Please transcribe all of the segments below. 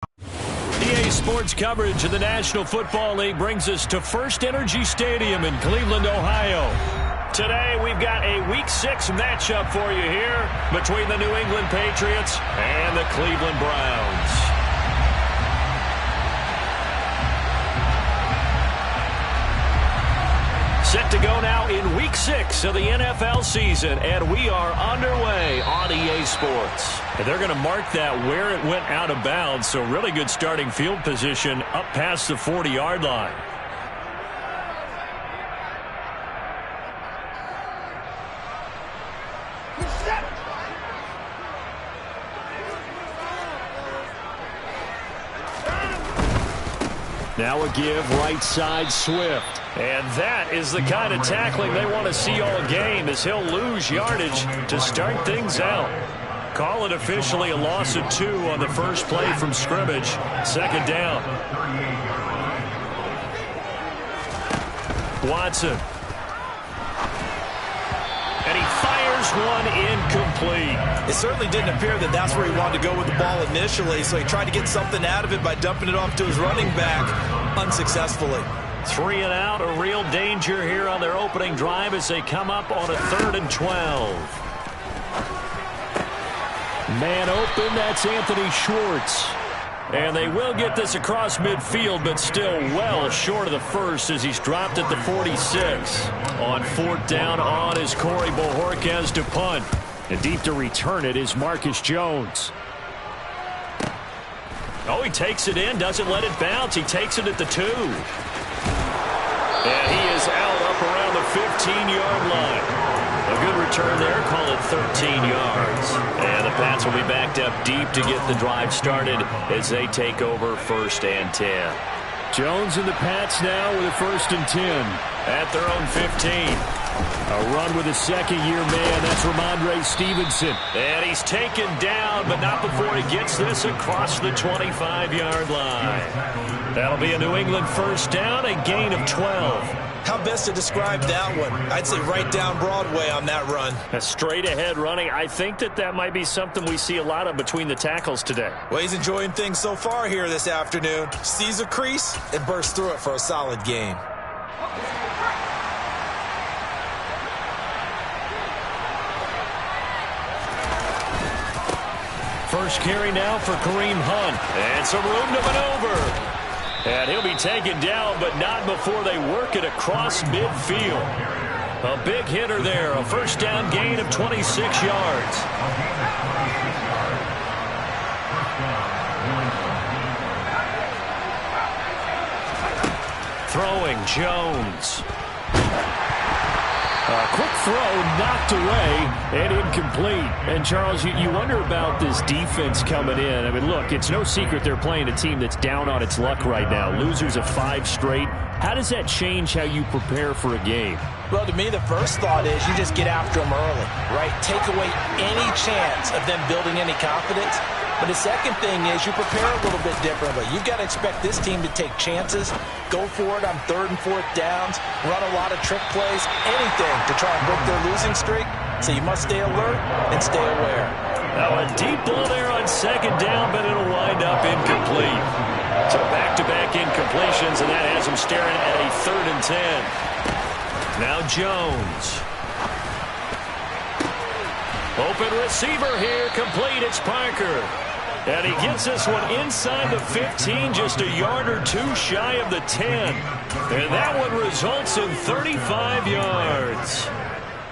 EA Sports coverage of the National Football League brings us to First Energy Stadium in Cleveland, Ohio. Today, we've got a Week 6 matchup for you here between the New England Patriots and the Cleveland Browns. Set to go now in Week 6 of the NFL season, and we are underway on EA Sports. And they're going to mark that where it went out of bounds, so really good starting field position up past the 40-yard line. Now a give right side Swift. And that is the kind of tackling they want to see all game, as he'll lose yardage to start things out. Call it officially a loss of 2 on the first play from scrimmage. Second down. Watson. And he fires one incomplete. It certainly didn't appear that that's where he wanted to go with the ball initially, so he tried to get something out of it by dumping it off to his running back unsuccessfully. 3 and out, a real danger here on their opening drive as they come up on a 3rd and 12. Man open, that's Anthony Schwartz. And they will get this across midfield, but still well short of the first as he's dropped at the 46. On 4th down on is Corey Bojorquez to punt. And deep to return it is Marcus Jones. Oh, he takes it in, doesn't let it bounce. He takes it at the 2. And he is out up around the 15-yard line. A good return there, call it 13 yards. And the Pats will be backed up deep to get the drive started as they take over 1st and 10. Jones and the Pats now with a 1st and 10 at their own 15. A run with a second-year man, that's Ramondre Stevenson. And he's taken down, but not before he gets this across the 25-yard line. That'll be a New England 1st down, a gain of 12. How best to describe that one? I'd say right down Broadway on that run. A straight-ahead running. I think that might be something we see a lot of between the tackles today. Well, he's enjoying things so far here this afternoon. Sees a crease and bursts through it for a solid gain. First carry now for Kareem Hunt. And some room to maneuver. And he'll be taken down, but not before they work it across midfield. A big hitter there. A 1st down gain of 26 yards. Throwing Jones. A quick throw knocked away and incomplete. And, Charles, you wonder about this defense coming in. I mean, look, it's no secret they're playing a team that's down on its luck right now. Losers of 5 straight. How does that change how you prepare for a game? Well, to me, the first thought is you just get after them early, right? Take away any chance of them building any confidence. But the second thing is you prepare a little bit differently. You've got to expect this team to take chances, go for it on 3rd and 4th downs, run a lot of trick plays, anything to try and break their losing streak. So you must stay alert and stay aware. Now a deep ball there on 2nd down, but it'll wind up incomplete. So back-to-back incompletions, and that has him staring at a 3rd and 10. Now Jones. Open receiver here, complete, it's Parker. And he gets this one inside the 15, just a yard or 2 shy of the 10. And that one results in 35 yards.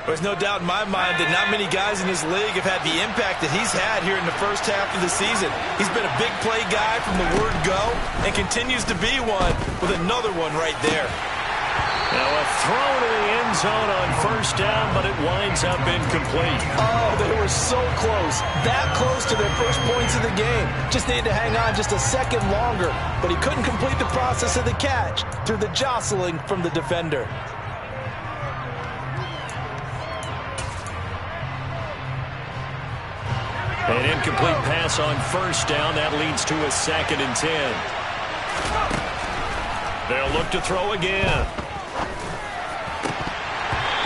There's no doubt in my mind that not many guys in this league have had the impact that he's had here in the first half of the season. He's been a big play guy from the word go and continues to be one with another one right there. Now a throw to the end zone on 1st down, but it winds up incomplete. Oh, they were so close. That close to their first points of the game. Just needed to hang on just a second longer, but he couldn't complete the process of the catch through the jostling from the defender. An incomplete pass on 1st down. That leads to a 2nd and 10. They'll look to throw again.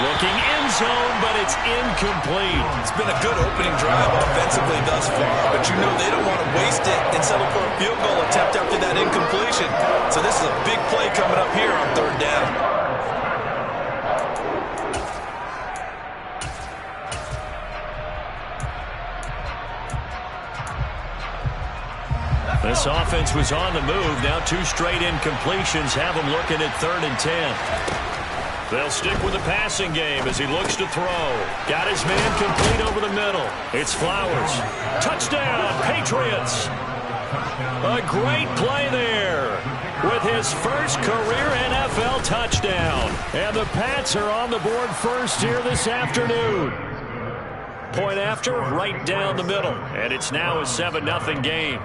Looking in zone, but it's incomplete. It's been a good opening drive offensively thus far, but you know they don't want to waste it and settle for a field goal attempt after that incompletion. So this is a big play coming up here on third down. This offense was on the move. Now 2 straight incompletions have them looking at 3rd and 10. They'll stick with the passing game as he looks to throw. Got his man complete over the middle. It's Flowers. Touchdown, Patriots. A great play there with his first career NFL touchdown. And the Pats are on the board first here this afternoon. Point after, right down the middle. And it's now a 7-0 game.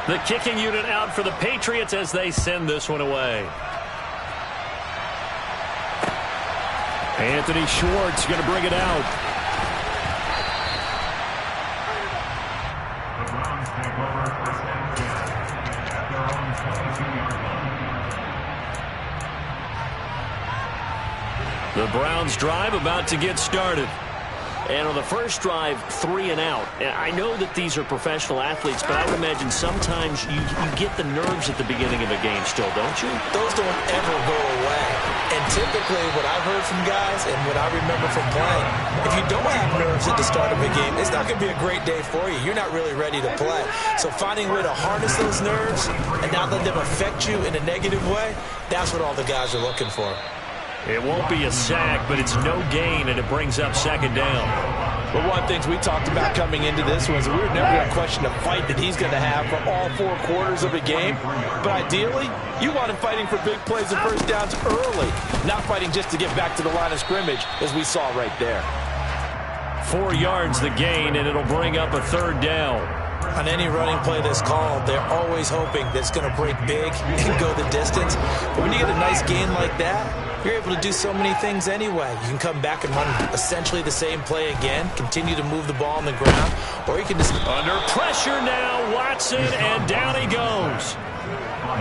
The kicking unit out for the Patriots as they send this one away. Anthony Schwartz going to bring it out. The Browns drive about to get started. And on the first drive, 3 and out. And I know that these are professional athletes, but I would imagine sometimes you get the nerves at the beginning of a game still, don't you? Those don't ever go away. And typically what I've heard from guys and what I remember from playing, if you don't have nerves at the start of a game, it's not going to be a great day for you. You're not really ready to play. So finding a way to harness those nerves and not let them affect you in a negative way, that's what all the guys are looking for. It won't be a sack, but it's no gain, and it brings up 2nd down. But one of the things we talked about coming into this was we were never going to question the fight that he's going to have for all 4 quarters of a game. But ideally, you want him fighting for big plays and first downs early, not fighting just to get back to the line of scrimmage, as we saw right there. 4 yards the gain, and it'll bring up a 3rd down. On any running play that's called, they're always hoping that it's going to break big and go the distance. But when you get a nice gain like that, you're able to do so many things anyway. You can come back and run essentially the same play again, continue to move the ball on the ground, or you can just... Under pressure now, Watson, and down he goes.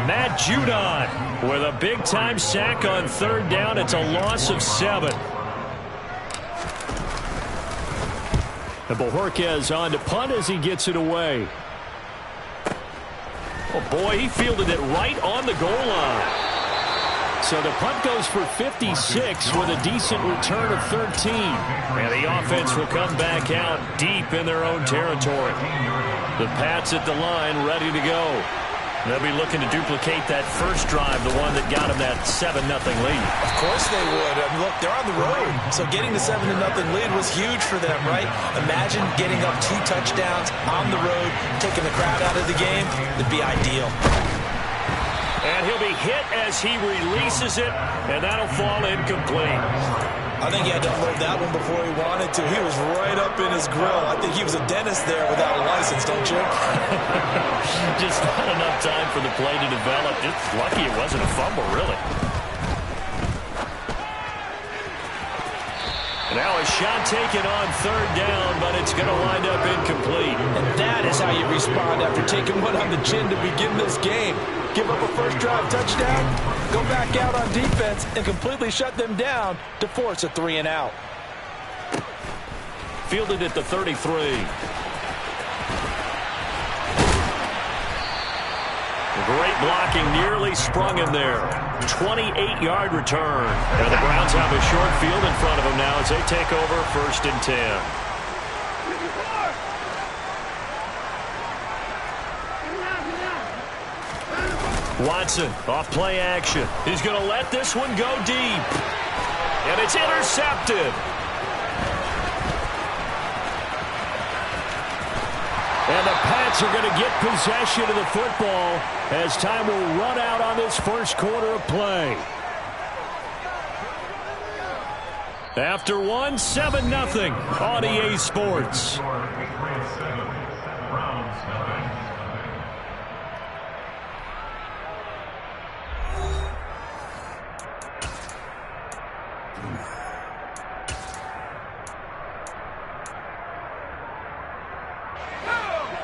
Matt Judon with a big-time sack on 3rd down. It's a loss of 7. And Bojorquez on to punt as he gets it away. Oh, boy, he fielded it right on the goal line. So the punt goes for 56 with a decent return of 13. And the offense will come back out deep in their own territory. The Pats at the line ready to go. They'll be looking to duplicate that first drive, the one that got them that 7-0 lead. Of course they would. I mean, look, they're on the road. So getting the 7-0 lead was huge for them, right? Imagine getting up 2 touchdowns on the road, taking the crowd out of the game. It'd be ideal. And he'll be hit as he releases it, and that'll fall incomplete. I think he had to unload that one before he wanted to. He was right up in his grill. I think he was a dentist there without a license, don't you? Just not enough time for the play to develop. Just lucky it wasn't a fumble, really. Now a shot taken on 3rd down, but it's going to wind up incomplete. And that is how you respond after taking one on the chin to begin this game. Give up a first drive touchdown, go back out on defense, and completely shut them down to force a 3 and out. Fielded at the 33. Great blocking, nearly sprung him there. 28-yard return. And the Browns have a short field in front of them now as they take over 1st and 10. Watson off play action. He's going to let this one go deep. And it's intercepted. And the Pats are going to get possession of the football as time will run out on this first quarter of play. After 7-0 on EA Sports.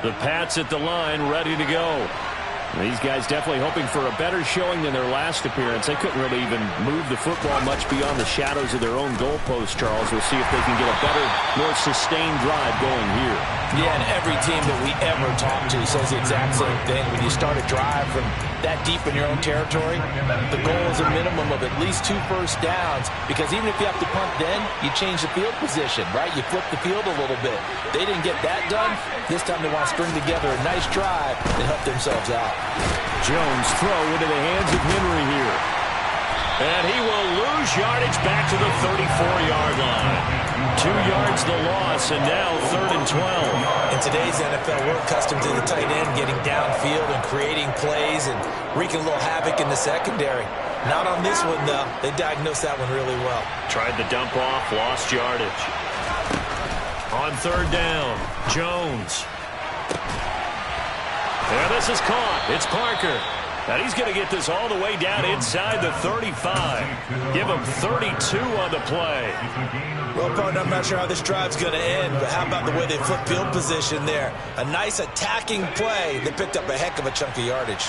The Pats at the line ready to go. These guys definitely hoping for a better showing than their last appearance. They couldn't really even move the football much beyond the shadows of their own goalpost, Charles. We'll see if they can get a better, more sustained drive going here. Yeah, and every team that we ever talk to says the exact same thing. When you start a drive from that deep in your own territory, the goal is a minimum of at least 2 first downs, because even if you have to punt then, you change the field position, right? You flip the field a little bit. They didn't get that done. This time they want to string together a nice drive and help themselves out. Jones throw into the hands of Henry here. And he will lose yardage back to the 34-yard line. 2 yards the loss, and now 3rd and 12. In today's NFL, we're accustomed to the tight end getting downfield and creating plays and wreaking a little havoc in the secondary. Not on this one, though. They diagnosed that one really well. Tried the dump off, lost yardage. On 3rd down, Jones. And this is caught. It's Parker. And he's going to get this all the way down inside the 35. Give him 32 on the play. Well, partner, I'm not sure how this drive's going to end, but how about the way they flip field position there? A nice attacking play that picked up a heck of a chunk of yardage.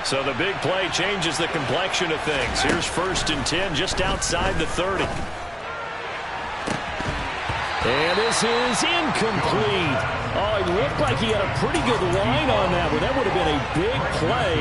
So the big play changes the complexion of things. Here's 1st and 10 just outside the 30. And this is incomplete. Oh, it looked like he had a pretty good line on that one. That would have been a big play,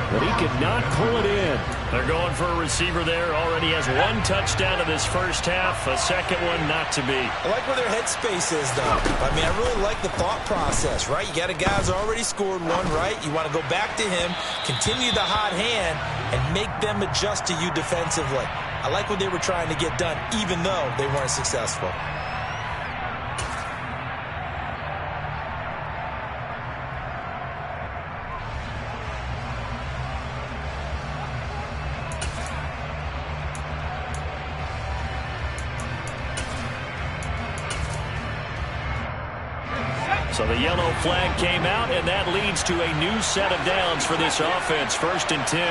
but he could not pull it in. They're going for a receiver there. Already has 1 touchdown in this first half. A second one not to be. I like where their headspace is, though. I mean, I really like the thought process, right? You got a guy who's already scored one, right? You want to go back to him, continue the hot hand, and make them adjust to you defensively. I like what they were trying to get done, even though they weren't successful. So the yellow flag came out, and that leads to a new set of downs for this offense. 1st and 10.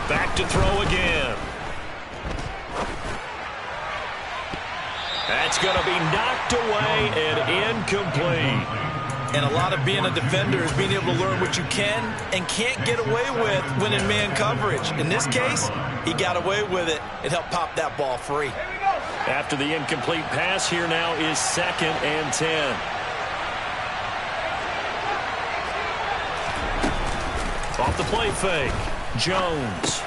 Back to throw again. That's going to be knocked away and incomplete. And a lot of being a defender is being able to learn what you can and can't get away with when in man coverage. In this case, he got away with it. It helped pop that ball free. After the incomplete pass, here now is 2nd and 10. Off the play fake, Jones.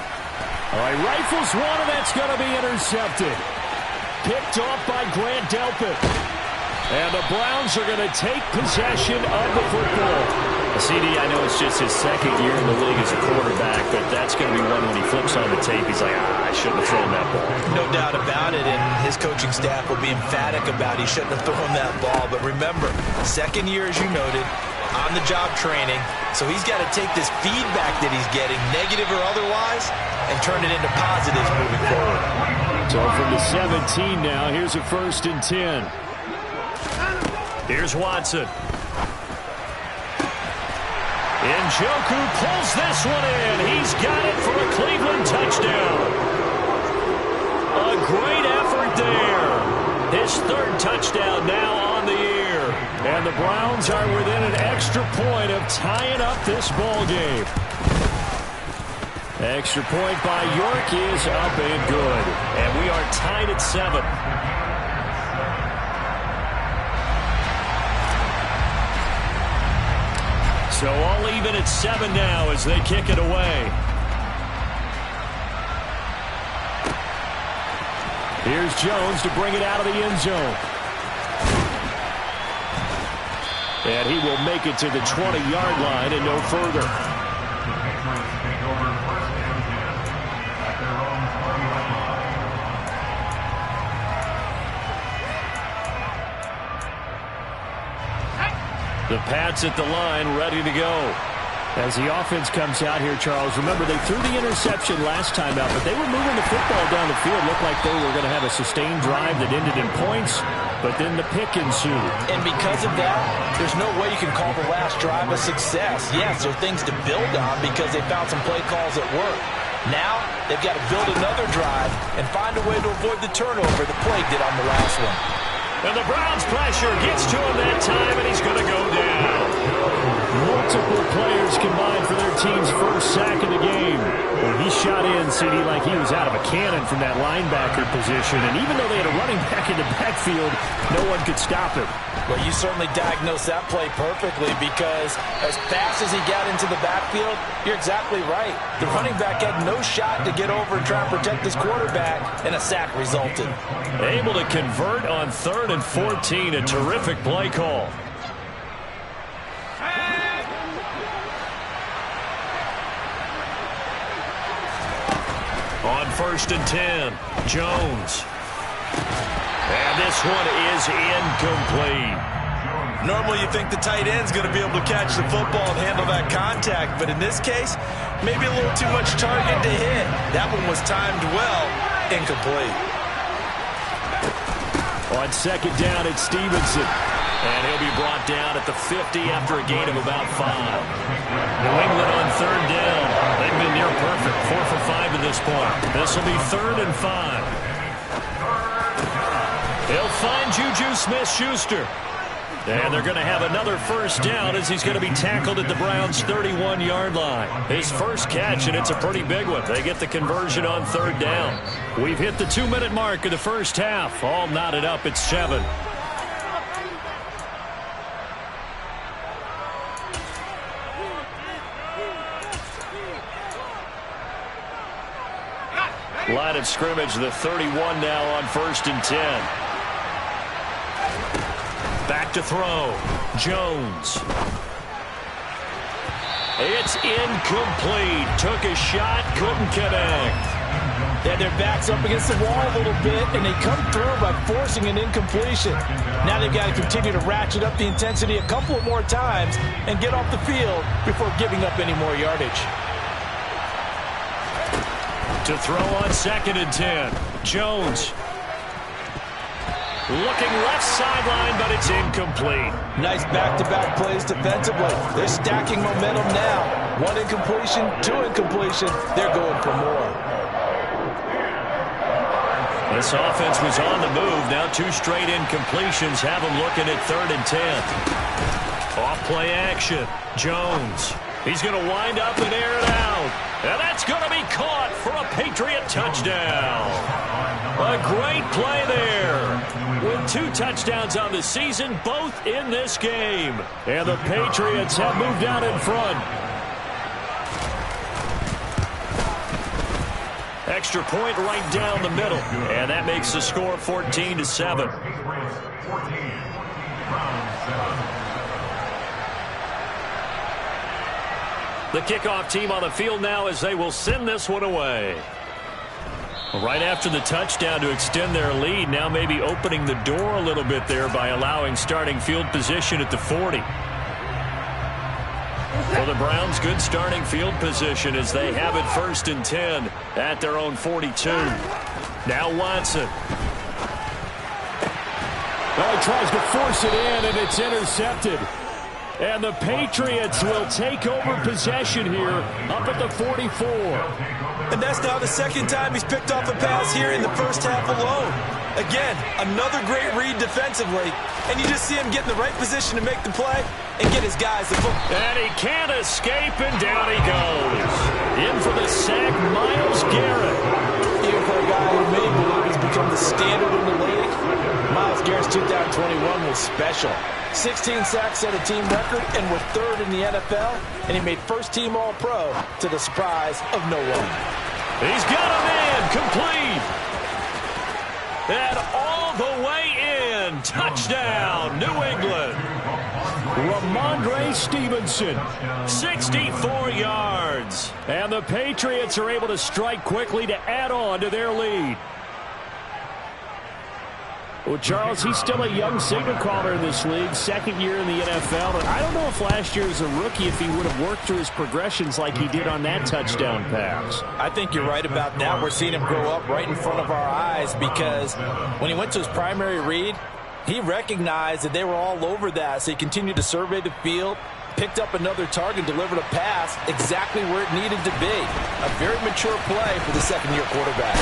All right, rifles one, and that's going to be intercepted. Picked off by Grant Delpit. And the Browns are going to take possession of the football. CD, I know it's just his 2nd year in the league as a quarterback, but that's going to be one when he flips on the tape. He's like, I shouldn't have thrown that ball. No doubt about it, and his coaching staff will be emphatic about he shouldn't have thrown that ball. But remember, 2nd year, as you noted, on-the-job training, so he's got to take this feedback that he's getting, negative or otherwise, and turn it into positives moving forward. So from the 17 now, here's a 1st and 10. Here's Watson. Njoku pulls this one in. He's got it for a Cleveland touchdown. A great effort there. His 3rd touchdown now on the year. And the Browns are within an extra point of tying up this ball game. Extra point by York is up and good. And we are tied at 7. So all even at 7 now as they kick it away. Here's Jones to bring it out of the end zone. And he will make it to the 20-yard line and no further. The Pats at the line, ready to go. As the offense comes out here, Charles, remember they threw the interception last time out, but they were moving the football down the field. Looked like they were going to have a sustained drive that ended in points, but then the pick ensued. And because of that, there's no way you can call the last drive a success. Yes, there are things to build on because they found some play calls that work. Now, they've got to build another drive and find a way to avoid the turnover the plague did on the last one. And the Browns' pressure gets to him that time, and he's going to go down. Multiple players combined for their team's first sack of the game. Well, he shot in, CD, like he was out of a cannon from that linebacker position. And even though they had a running back in the backfield, no one could stop him. Well, you certainly diagnosed that play perfectly because as fast as he got into the backfield, you're exactly right. The running back had no shot to get over and try and protect his quarterback, and a sack resulted. Able to convert on 3rd and 14, a terrific play call. On 1st and 10, Jones. And this one is incomplete. Normally you think the tight end's going to be able to catch the football and handle that contact, but in this case, maybe a little too much target to hit. That one was timed well, incomplete. On 2nd down, it's Stevenson. And he'll be brought down at the 50 after a gain of about 5. New England on 3rd down. They've been near perfect, 4 for 5 at this point. This will be 3rd and 5. He'll find Juju Smith-Schuster. And they're going to have another first down as he's going to be tackled at the Browns' 31-yard line. His first catch, and it's a pretty big one. They get the conversion on 3rd down. We've hit the 2-minute mark of the first half. All knotted up at 7. Line of scrimmage, the 31 now on 1st and 10. Back to throw. Jones. It's incomplete. Took a shot, couldn't connect. They had their backs up against the wall a little bit, and they come through by forcing an incompletion. Now they've got to continue to ratchet up the intensity a couple of more times and get off the field before giving up any more yardage. To throw on 2nd and 10. Jones. Looking left sideline, but it's incomplete. Nice back-to-back plays defensively. They're stacking momentum now. 1 incompletion, 2 incompletion. They're going for more. This offense was on the move. Now 2 straight incompletions have them looking at 3rd and 10. Off play action. Jones. He's going to wind up and air it out. And that's going to be caught for a Patriot touchdown. A great play there. With 2 touchdowns on the season, both in this game. And the Patriots have moved out in front. Extra point right down the middle. And that makes the score 14-7. The kickoff team on the field now as they will send this one away. Right after the touchdown to extend their lead, now maybe opening the door a little bit there by allowing starting field position at the 40. For the Browns, good starting field position as they have it 1st and 10 at their own 42. Now Watson. Well, he tries to force it in, and it's intercepted. And the Patriots will take over possession here up at the 44. And that's now the 2nd time he's picked off a pass here in the first half alone. Again, another great read defensively. And you just see him get in the right position to make the play and get his guys the football. And he can't escape, and down he goes. In for the sack, Myles Garrett. Even for a guy who may believe he's become the standard in the league, Myles Garrett's 2021 was special. 16 sacks set a team record and were 3rd in the NFL, and he made first-team All-Pro to the surprise of no one. He's got him in, complete. And all the way in, touchdown, New England. Ramondre Stevenson. 64 yards. And the Patriots are able to strike quickly to add on to their lead. Well, Charles, he's still a young signal caller in this league, 2nd year in the NFL. But I don't know if last year as a rookie, if he would have worked through his progressions like he did on that touchdown pass. I think you're right about that. We're seeing him grow up right in front of our eyes because when he went to his primary read, he recognized that they were all over that. So he continued to survey the field, picked up another target, delivered a pass exactly where it needed to be. A very mature play for the 2nd-year quarterback.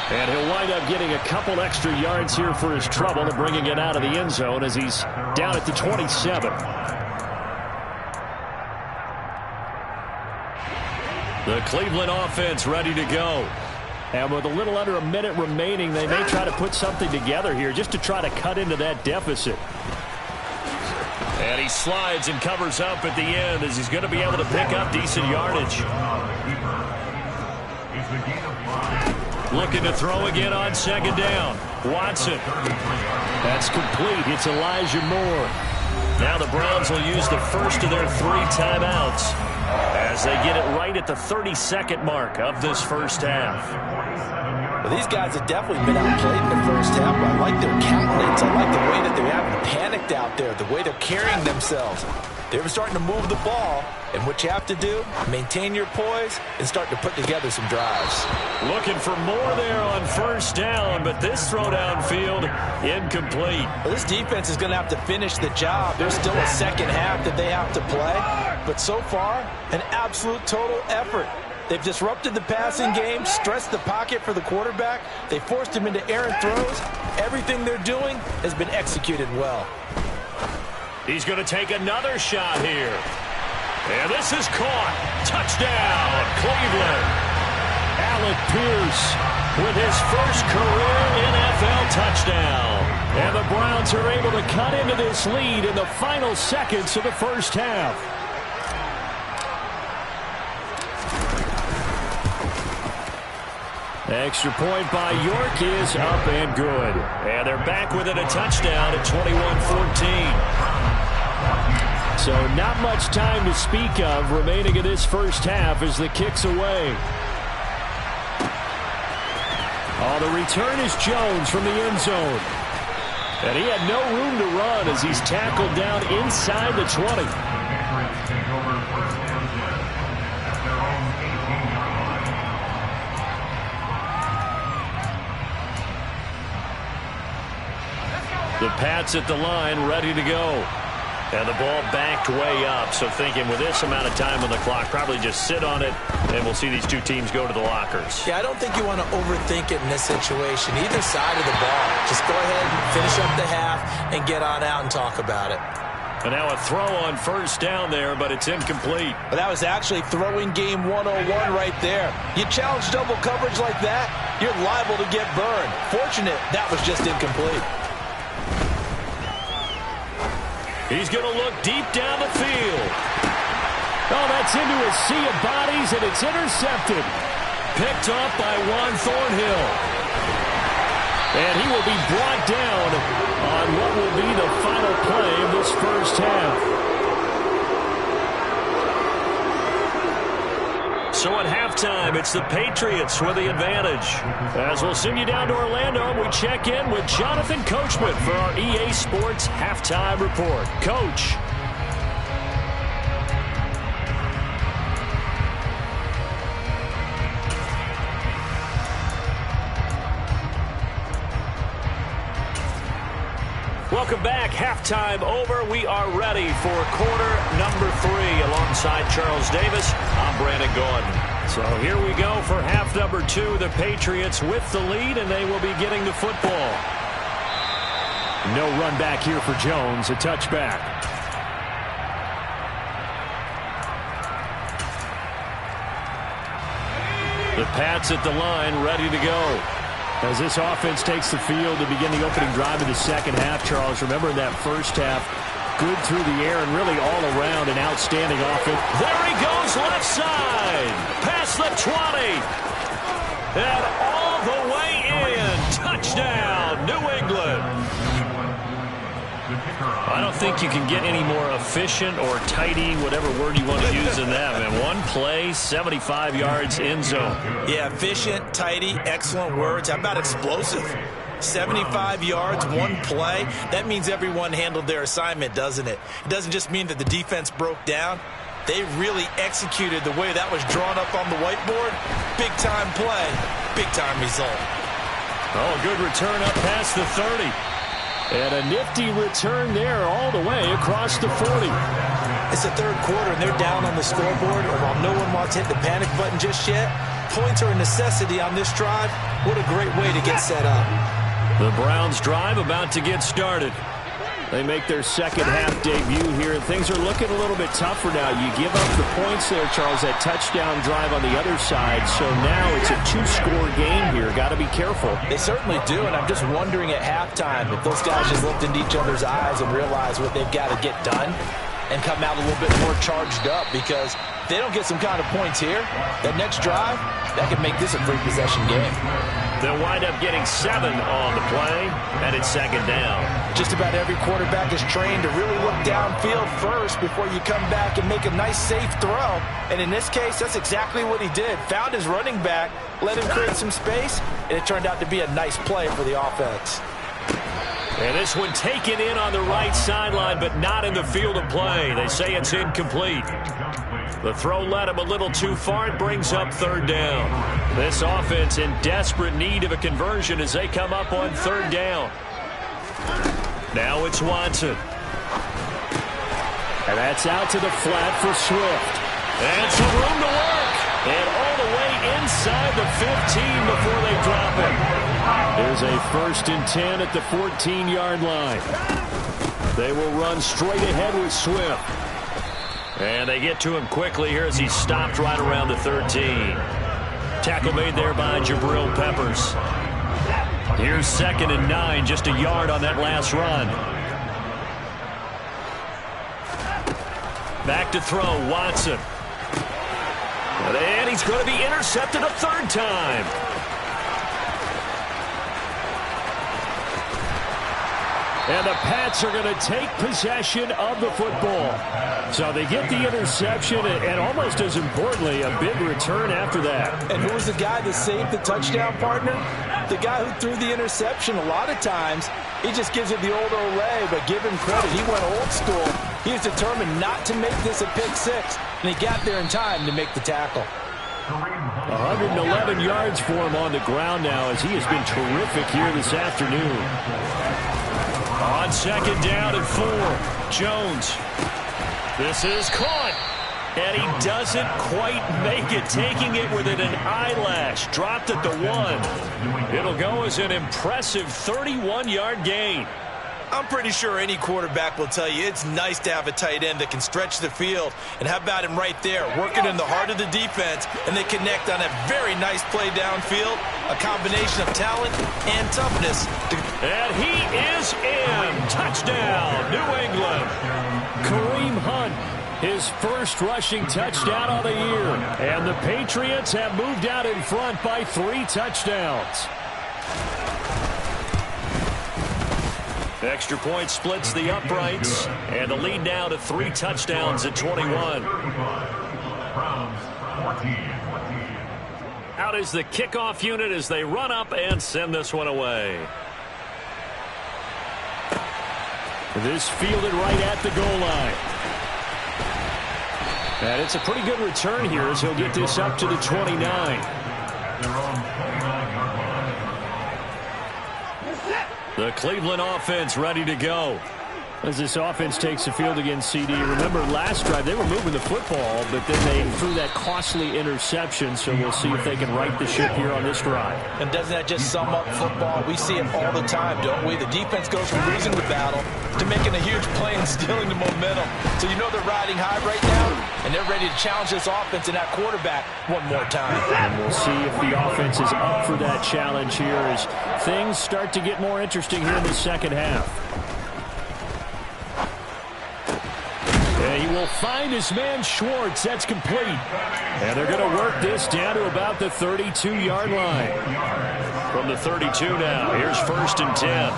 And he'll wind up getting a couple extra yards here for his trouble and bringing it out of the end zone as he's down at the 27. The Cleveland offense ready to go. And with a little under a minute remaining, they may try to put something together here just to try to cut into that deficit. And he slides and covers up at the end as he's going to be able to pick up decent yardage. Looking to throw again on second down. Watson. That's complete. It's Elijah Moore. Now the Browns will use the first of their 3 timeouts as they get it right at the 32nd mark of this first half. Well, these guys have definitely been outplayed in the first half, but I like their countenance. I like the way that they're having panicked out there, the way they're carrying themselves. They're starting to move the ball, and what you have to do, maintain your poise and start to put together some drives. Looking for more there on first down, but this throw downfield incomplete. Well, this defense is going to have to finish the job. There's still a second half that they have to play, but so far, an absolute total effort. They've disrupted the passing game, stressed the pocket for the quarterback. They forced him into errant throws. Everything they're doing has been executed well. He's going to take another shot here. And this is caught. Touchdown, Cleveland. Alec Pierce with his first career NFL touchdown. And the Browns are able to cut into this lead in the final seconds of the first half. Extra point by York is up and good. And they're back within a touchdown at 21-14. So not much time to speak of remaining in this first half as the kick's away. Oh, the return is Jones from the end zone. And he had no room to run as he's tackled down inside the 20. The Pats at the line, ready to go. And the ball backed way up, so thinking with this amount of time on the clock, probably just sit on it, and we'll see these two teams go to the lockers. Yeah, I don't think you want to overthink it in this situation, either side of the ball. Just go ahead and finish up the half and get on out and talk about it. And now a throw on first down there, but it's incomplete. But that was actually throwing game 101 right there. You challenge double coverage like that, you're liable to get burned. Fortunate that was just incomplete. He's going to look deep down the field. Oh, that's into a sea of bodies, and it's intercepted. Picked up by Juan Thornhill. And he will be brought down on what will be the final play of this first half. So at halftime, it's the Patriots with the advantage. As we'll send you down to Orlando, we check in with Jonathan Coachman for our EA Sports Halftime Report. Coach. Welcome back. Halftime over. We are ready for quarter number 3 alongside Charles Davis. I'm Brandon Gordon. So here we go for half number 2. The Patriots with the lead, and they will be getting the football. No run back here for Jones. A touchback. The Pats at the line, ready to go. As this offense takes the field to begin the opening drive of the second half, Charles, remember in that first half, good through the air and really all around an outstanding offense. There he goes, left side, past the 20, and all the way in. Touchdown, New England. I don't think you can get any more efficient or tidy, whatever word you want to use in that, man. One play, 75 yards, end zone. Yeah, efficient, tidy, excellent words. How about explosive? 75 yards, one play. That means everyone handled their assignment, doesn't it? It doesn't just mean that the defense broke down. They really executed the way that was drawn up on the whiteboard. Big-time play, big-time result. Oh, good return up past the 30. And a nifty return there all the way across the 40. It's the third quarter, and they're down on the scoreboard, and while no one wants to hit the panic button just yet, points are a necessity on this drive. What a great way to get set up. The Browns drive about to get started. They make their second half debut here, and things are looking a little bit tougher now. You give up the points there, Charles, that touchdown drive on the other side. So now it's a two-score game here. Got to be careful. They certainly do, and I'm just wondering at halftime if those guys just looked into each other's eyes and realized what they've got to get done and come out a little bit more charged up, because if they don't get some kind of points here, that next drive, that could make this a free possession game. They'll wind up getting 7 on the play, and it's second down. Just about every quarterback is trained to really look downfield first before you come back and make a nice, safe throw. And in this case, that's exactly what he did. Found his running back, let him create some space, and it turned out to be a nice play for the offense. And this one taken in on the right sideline, but not in the field of play. They say it's incomplete. The throw led him a little too far. It brings up third down. This offense in desperate need of a conversion as they come up on third down. Now it's Watson. And that's out to the flat for Swift. And some room to work. And all the way inside the 15 before they drop him. There's a 1st and 10 at the 14-yard line. They will run straight ahead with Swift. And they get to him quickly here as he stopped right around the 13. Tackle made there by Jabril Peppers. Here's 2nd and 9, just a yard on that last run. Back to throw, Watson. And he's going to be intercepted a third time. And the Pats are going to take possession of the football. So they get the interception, and almost as importantly, a big return after that. And who was the guy that saved the touchdown, partner? The guy who threw the interception. A lot of times, he just gives it the old Olay, but give him credit. He went old school. He was determined not to make this a pick six, and he got there in time to make the tackle. 111 yards for him on the ground now, as he has been terrific here this afternoon. On second down and 4, Jones. This is caught. And he doesn't quite make it, taking it within an eyelash. Dropped at the 1. It'll go as an impressive 31-yard gain. I'm pretty sure any quarterback will tell you it's nice to have a tight end that can stretch the field. And how about him right there, working in the heart of the defense, and they connect on a very nice play downfield, a combination of talent and toughness. And he is in. Touchdown, New England. Kareem Hunt, his first rushing touchdown of the year. And the Patriots have moved out in front by 3 touchdowns. Extra point splits the uprights, and the lead now to 3 touchdowns at 21. Out is the kickoff unit as they run up and send this one away. This fielded right at the goal line. And it's a pretty good return here as he'll get this up to the 29. The Cleveland offense ready to go. As this offense takes the field against CD, remember last drive they were moving the football, but then they threw that costly interception, so we'll see if they can right the ship here on this drive. And doesn't that just sum up football? We see it all the time, don't we? The defense goes from losing the battle to making a huge play and stealing the momentum. So you know they're riding high right now, and they're ready to challenge this offense and that quarterback one more time. And we'll see if the offense is up for that challenge here as things start to get more interesting here in the second half. And he will find his man Schwartz. That's complete. And they're going to work this down to about the 32-yard line. From the 32 now, here's 1st and 10.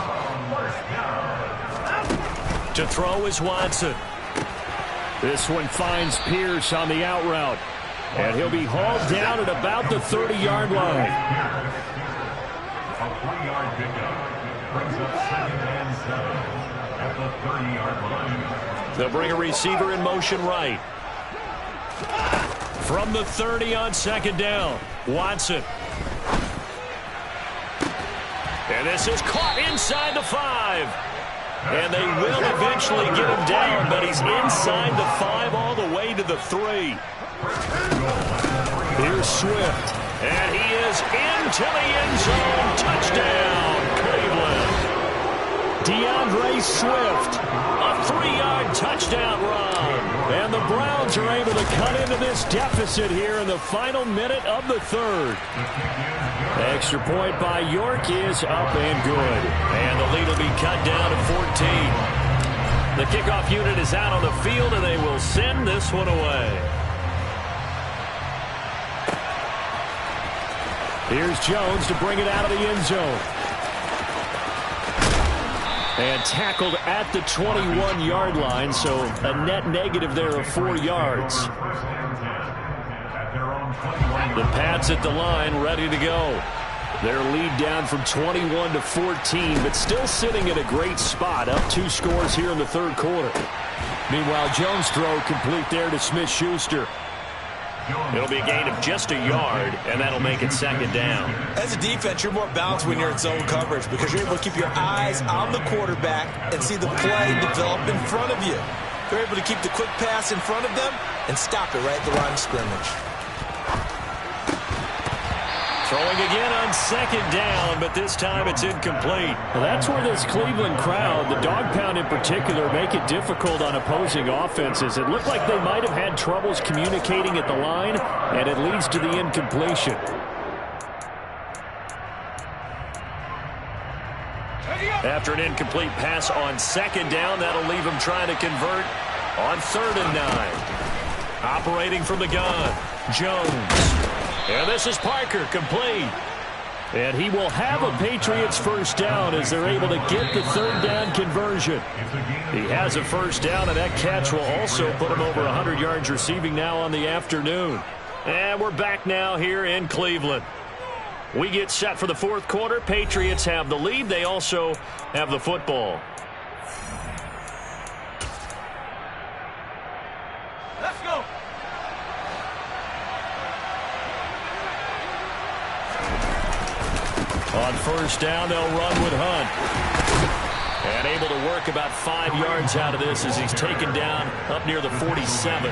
To throw is Watson. This one finds Pierce on the out route. And he'll be hauled down at about the 30-yard line. A 3-yard pickup brings up 2nd and 7 at the 30-yard line. They'll bring a receiver in motion right. From the 30 on 2nd down, Watson. And this is caught inside the 5. And they will eventually get him down, but he's inside the 5 all the way to the 3. Here's Swift. And he is into the end zone. Touchdown, Cleveland. DeAndre Swift, a 3-yard touchdown run. And the Browns are able to cut into this deficit here in the final minute of the 3rd. Extra point by York is up and good. And the lead will be cut down to 14. The kickoff unit is out on the field, and they will send this one away. Here's Jones to bring it out of the end zone. And tackled at the 21-yard line, so a net negative there of 4 yards. The Pats at the line, ready to go. Their lead down from 21 to 14, but still sitting in a great spot, up 2 scores here in the 3rd quarter. Meanwhile, Jones' throw complete there to Smith-Schuster. It'll be a gain of just a yard, and that'll make it 2nd down. As a defense, you're more balanced when you're in zone coverage because you're able to keep your eyes on the quarterback and see the play develop in front of you. You're able to keep the quick pass in front of them and stop it right at the line of scrimmage. Throwing again on 2nd down, but this time it's incomplete. Well, that's where this Cleveland crowd, the dog pound in particular, make it difficult on opposing offenses. It looked like they might have had troubles communicating at the line, and it leads to the incompletion. After an incomplete pass on 2nd down, that'll leave him trying to convert on 3rd and 9. Operating from the gun, Jones. And this is Parker, complete. And he will have a Patriots first down as they're able to get the 3rd down conversion. He has a first down, and that catch will also put him over 100 yards receiving now on the afternoon. And we're back now here in Cleveland. We get set for the 4th quarter. Patriots have the lead. They also have the football. Let's go. On first down, they'll run with Hunt. And able to work about 5 yards out of this as he's taken down up near the 47.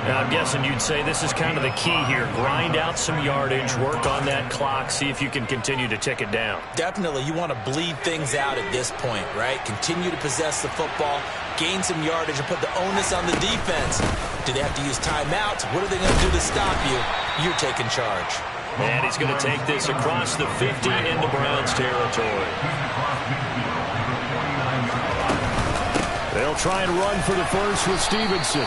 Now, I'm guessing you'd say this is kind of the key here. Grind out some yardage, work on that clock, see if you can continue to tick it down. Definitely, you want to bleed things out at this point, right? Continue to possess the football, gain some yardage, and put the onus on the defense. Do they have to use timeouts? What are they going to do to stop you? You're taking charge. And he's going to take this across the 50 into Browns territory. They'll try and run for the first with Stevenson.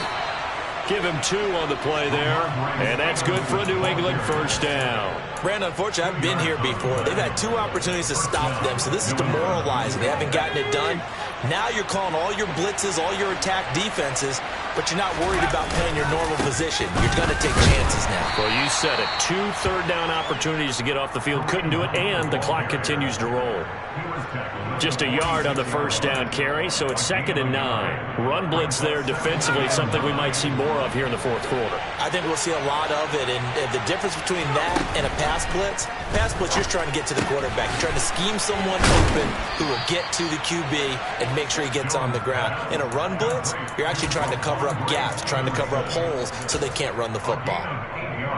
Give him 2 on the play there, and that's good for a New England first down. Brandon, unfortunately, I've been here before. They've had 2 opportunities to stop them, so this is demoralizing. They haven't gotten it done. Now you're calling all your blitzes, all your attack defenses, but you're not worried about playing your normal position. You're going to take chances now. Well, you said it. 2 third-down opportunities to get off the field. Couldn't do it, and the clock continues to roll. Just a yard on the first down carry, so it's 2nd and 9. Run blitz there defensively, something we might see more of here in the 4th quarter. I think we'll see a lot of it, and the difference between that and a pass blitz, you're trying to get to the quarterback. You're trying to scheme someone open who will get to the QB and make sure he gets on the ground. In a run blitz, you're actually trying to cover up gaps, trying to cover up holes so they can't run the football.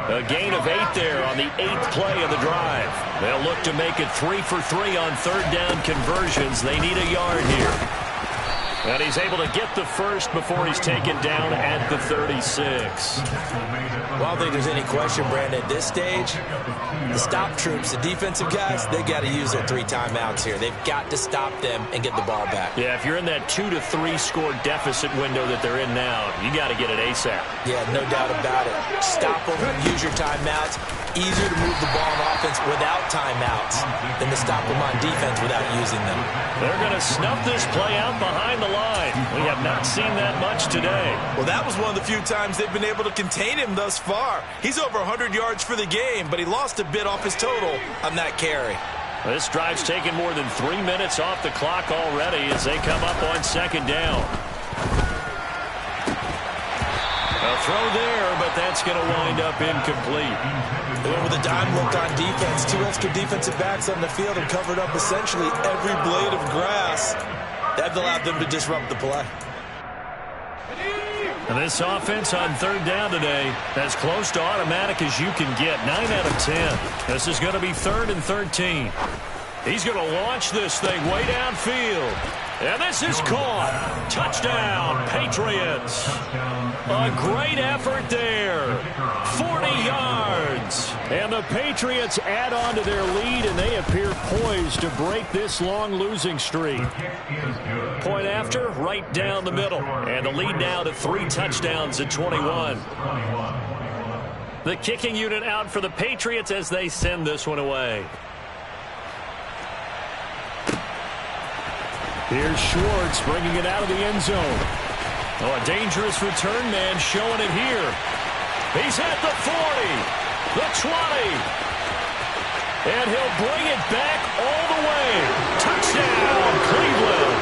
A gain of 8 there on the 8th play of the drive. They'll look to make it 3 for 3 on 3rd down conversions. They need a yard here. And he's able to get the first before he's taken down at the 36. Well, I don't think there's any question, Brandon, at this stage, the stop troops, the defensive guys, they got to use their 3 timeouts here. They've got to stop them and get the ball back. Yeah, if you're in that 2 to 3 score deficit window that they're in now, you got to get it ASAP. Yeah, no doubt about it. Stop them, use your timeouts. Easier to move the ball on offense without timeouts than to stop them on defense without using them. They're going to snuff this play out behind the line. We have not seen that much today. Well, that was one of the few times they've been able to contain him thus far. He's over 100 yards for the game, but he lost a bit off his total on that carry. This drive's taken more than 3 minutes off the clock already as they come up on 2nd down. A throw there, but that's going to wind up incomplete. They went with a dime look on defense. 2 extra defensive backs on the field and covered up essentially every blade of grass. That I'd allow them to disrupt the play. And this offense on third down today, as close to automatic as you can get. 9 out of 10. This is going to be 3rd and 13. He's going to launch this thing way downfield. And this is caught. Touchdown, Patriots. A great effort there. 40 yards. And the Patriots add on to their lead, and they appear poised to break this long losing streak. Point after, right down the middle. And the lead now to 3 touchdowns at 21. The kicking unit out for the Patriots as they send this one away. Here's Schwartz bringing it out of the end zone. Oh, a dangerous return man showing it here. He's at the 40, the 20. And he'll bring it back all the way. Touchdown, Cleveland.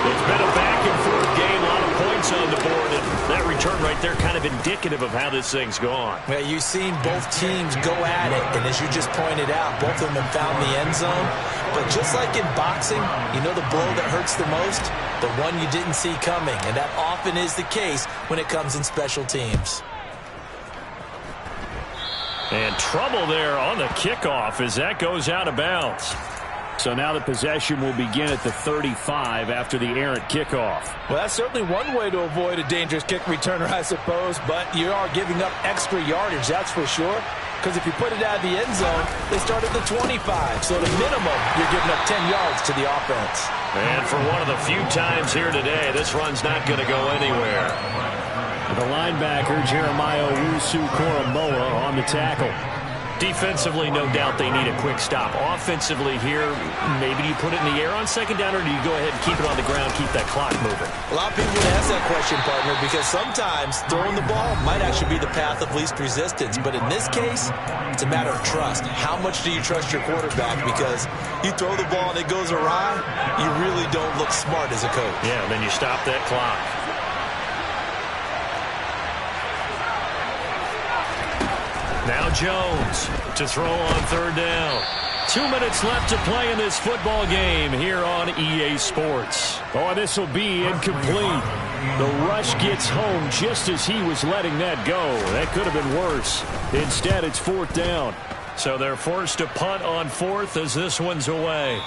It's been a back-and-forth game, a lot of points on the board, and that return right there kind of indicative of how this thing's gone. Well, you've seen both teams go at it, and as you just pointed out, both of them have found the end zone. But just like in boxing, you know the blow that hurts the most? The one you didn't see coming, and that often is the case when it comes in special teams. And trouble there on the kickoff as that goes out of bounds. So now the possession will begin at the 35 after the errant kickoff. Well, that's certainly one way to avoid a dangerous kick returner, I suppose, but you are giving up extra yardage, that's for sure. Because if you put it out of the end zone, they start at the 25. So at a minimum, you're giving up 10 yards to the offense. And for one of the few times here today, this run's not going to go anywhere. The linebacker, Jeremiah Owusu-Koramoah, on the tackle. Defensively, no doubt they need a quick stop. Offensively here, maybe you put it in the air on second down, or do you go ahead and keep it on the ground, keep that clock moving? A lot of people would ask that question, partner, because sometimes throwing the ball might actually be the path of least resistance. But in this case, it's a matter of trust. How much do you trust your quarterback? Because you throw the ball and it goes awry, you really don't look smart as a coach. Yeah, then you stop that clock. Now Jones to throw on third down. 2 minutes left to play in this football game here on EA Sports. Oh, and this will be incomplete. The rush gets home just as he was letting that go. That could have been worse. Instead, it's 4th down. So they're forced to punt on 4th as this one's away.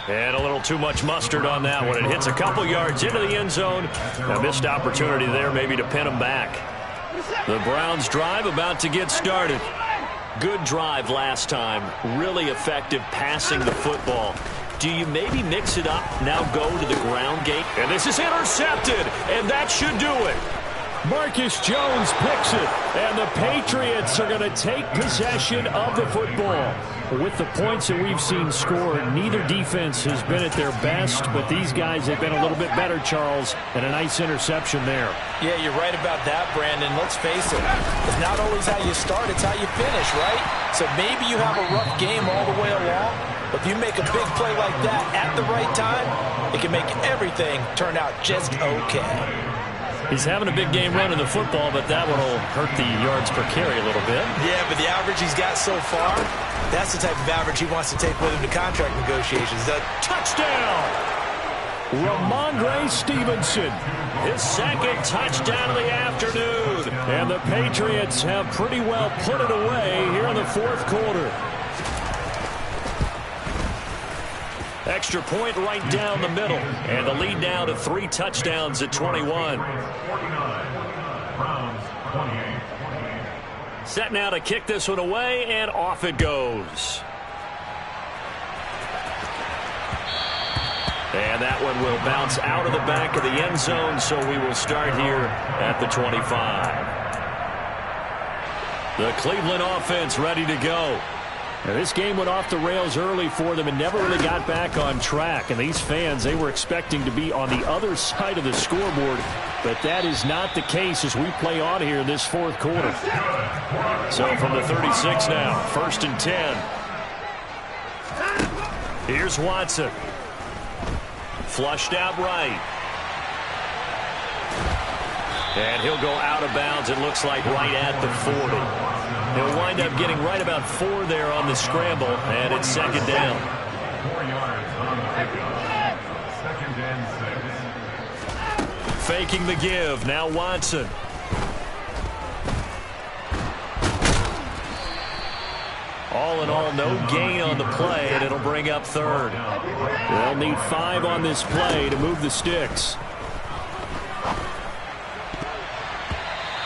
And a little too much mustard on that one. It hits a couple yards into the end zone. A missed opportunity there maybe to pin them back. The Browns drive about to get started. Good drive last time. Really effective passing the football. Do you maybe mix it up, now go to the ground game? And this is intercepted, and that should do it. Marcus Jones picks it, and the Patriots are going to take possession of the football. With the points that we've seen scored, neither defense has been at their best, but these guys have been a little bit better, Charles, and a nice interception there. Yeah, you're right about that, Brandon. Let's face it. It's not always how you start, it's how you finish, right? So maybe you have a rough game all the way along, but if you make a big play like that at the right time, it can make everything turn out just okay. He's having a big game running the football, but that one will hurt the yards per carry a little bit. Yeah, but the average he's got so far, that's the type of average he wants to take with him to contract negotiations. The touchdown! Ramondre Stevenson, his second touchdown of the afternoon. And the Patriots have pretty well put it away here in the 4th quarter. Extra point right down the middle. And the lead now to 3 touchdowns at 21. Set now to kick this one away, and off it goes. And that one will bounce out of the back of the end zone, so we will start here at the 25. The Cleveland offense ready to go. Now, this game went off the rails early for them and never really got back on track. And these fans, they were expecting to be on the other side of the scoreboard. But that is not the case as we play on here in this 4th quarter. So from the 36 now, 1st and 10. Here's Watson. Flushed out right. And he'll go out of bounds, it looks like, right at the 40. He'll wind up getting right about 4 there on the scramble, and it's 2nd down. 4 yards on the pickup. 2nd and 6. Faking the give. Now Watson. All in all, no gain on the play, and it'll bring up 3rd. They'll need 5 on this play to move the sticks.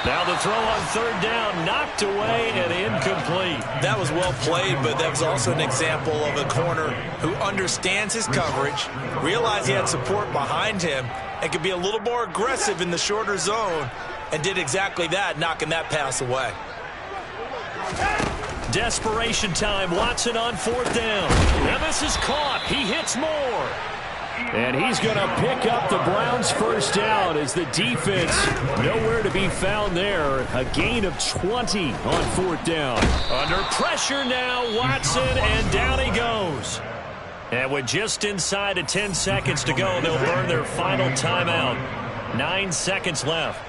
Now the throw on 3rd down, knocked away and incomplete. That was well played, but that was also an example of a corner who understands his coverage, realized he had support behind him, and could be a little more aggressive in the shorter zone, and did exactly that, knocking that pass away. Desperation time. Watson on 4th down. Now this is caught. He hits more. And he's going to pick up the Browns' 1st down as the defense nowhere to be found there. A gain of 20 on 4th down. Under pressure now, Watson, and down he goes. And with just inside of 10 seconds to go, they'll burn their final timeout. 9 seconds left.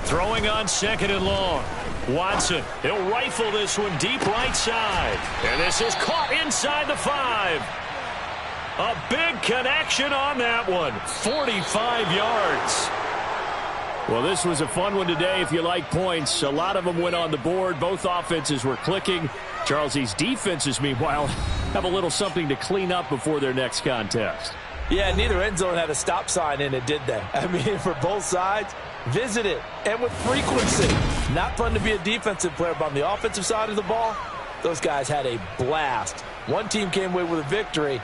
Throwing on 2nd and long. Watson, he'll rifle this one deep right side. And this is caught inside the 5. A big connection on that one. 45 yards. Well, this was a fun one today if you like points. A lot of them went on the board. Both offenses were clicking. Charles, these defenses, meanwhile, have a little something to clean up before their next contest. Yeah, neither end zone had a stop sign in it, did they? I mean, for both sides, visit it, and with frequency. Not fun to be a defensive player, but on the offensive side of the ball, those guys had a blast. One team came away with a victory,